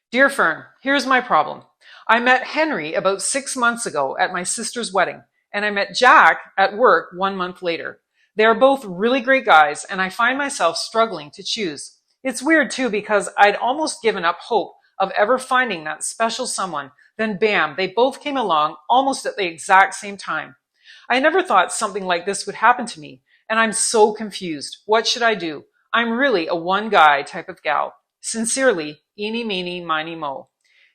Dear Fern, here's my problem. I met Henry about 6 months ago at my sister's wedding, and I met Jack at work 1 month later. They are both really great guys, and I find myself struggling to choose. It's weird too because I'd almost given up hope of ever finding that special someone. Then bam, they both came along almost at the exact same time. I never thought something like this would happen to me, and I'm so confused. What should I do? I'm really a one guy type of gal. Sincerely, Eeny, Meeny, Miny, Mo.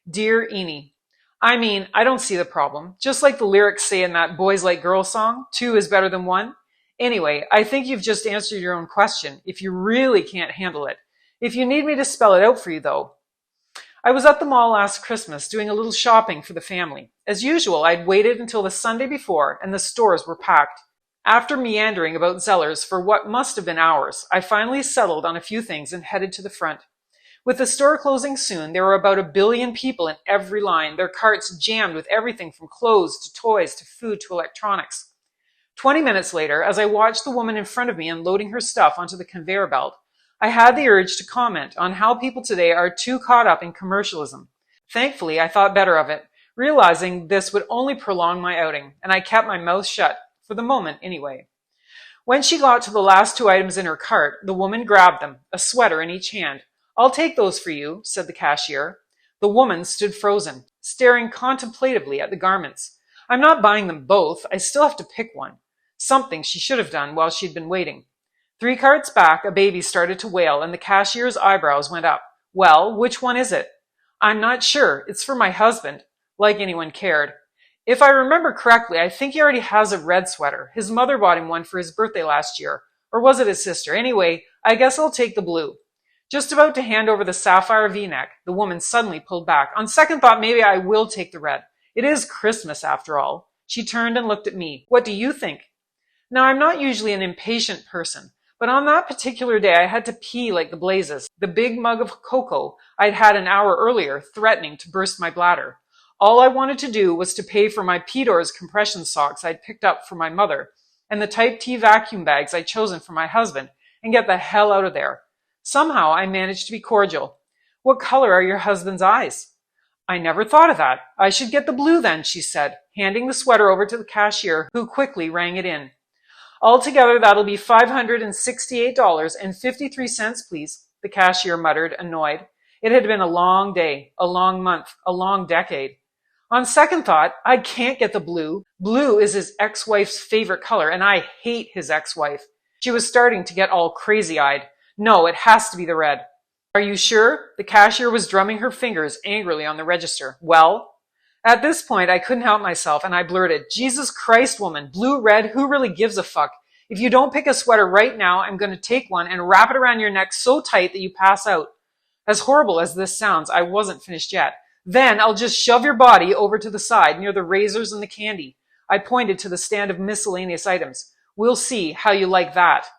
Dear Eeny, I don't see the problem. Just like the lyrics say in that Boys Like Girls song, two is better than one. Anyway, I think you've just answered your own question, if you really can't handle it. If you need me to spell it out for you, though. I was at the mall last Christmas doing a little shopping for the family. As usual, I'd waited until the Sunday before and the stores were packed. After meandering about Zellers for what must have been hours, I finally settled on a few things and headed to the front. With the store closing soon, there were about 1 billion people in every line, their carts jammed with everything from clothes to toys to food to electronics. 20 minutes later, as I watched the woman in front of me unloading her stuff onto the conveyor belt, I had the urge to comment on how people today are too caught up in commercialism. Thankfully, I thought better of it, realizing this would only prolong my outing, and I kept my mouth shut, for the moment anyway. When she got to the last 2 items in her cart, the woman grabbed them, a sweater in each hand. "I'll take those for you," said the cashier. The woman stood frozen, staring contemplatively at the garments. "I'm not buying them both. I still have to pick one." Something she should have done while she'd been waiting. 3 carts back, a baby started to wail, and the cashier's eyebrows went up. "Well, which one is it?" "I'm not sure. It's for my husband." Like anyone cared. "If I remember correctly, I think he already has a red sweater. His mother bought him one for his birthday last year. Or was it his sister? Anyway, I guess I'll take the blue." Just about to hand over the sapphire V-neck, the woman suddenly pulled back. "On second thought, maybe I will take the red. It is Christmas after all." She turned and looked at me. "What do you think?" Now, I'm not usually an impatient person, but on that particular day I had to pee like the blazes, the big mug of cocoa I'd had an hour earlier threatening to burst my bladder. All I wanted to do was to pay for my P-Doors compression socks I'd picked up for my mother and the Type T vacuum bags I'd chosen for my husband and get the hell out of there. Somehow I managed to be cordial. "What color are your husband's eyes?" "I never thought of that. I should get the blue then," she said, handing the sweater over to the cashier, who quickly rang it in. "Altogether, that'll be $568.53, please," the cashier muttered, annoyed. It had been a long day, a long month, a long decade. "On second thought, I can't get the blue. Blue is his ex-wife's favorite color, and I hate his ex-wife." She was starting to get all crazy-eyed. "No, it has to be the red." "Are you sure?" The cashier was drumming her fingers angrily on the register. "Well?" At this point, I couldn't help myself, and I blurted, "Jesus Christ, woman, blue, red, who really gives a fuck? If you don't pick a sweater right now, I'm going to take one and wrap it around your neck so tight that you pass out." As horrible as this sounds, I wasn't finished yet. "Then I'll just shove your body over to the side near the razors and the candy." I pointed to the stand of miscellaneous items. "We'll see how you like that."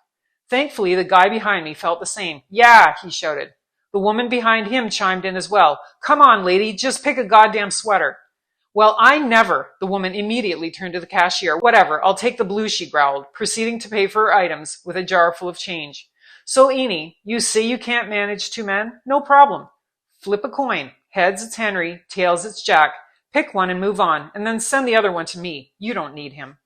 Thankfully, the guy behind me felt the same. "Yeah," he shouted. The woman behind him chimed in as well. "Come on, lady, just pick a goddamn sweater." "Well, I never." The woman immediately turned to the cashier. "Whatever, I'll take the blue," she growled, proceeding to pay for her items with a jar full of change. "So, Eenie, you say you can't manage 2 men? No problem. Flip a coin. Heads, it's Henry. Tails, it's Jack. Pick one and move on, and then send the other one to me. You don't need him."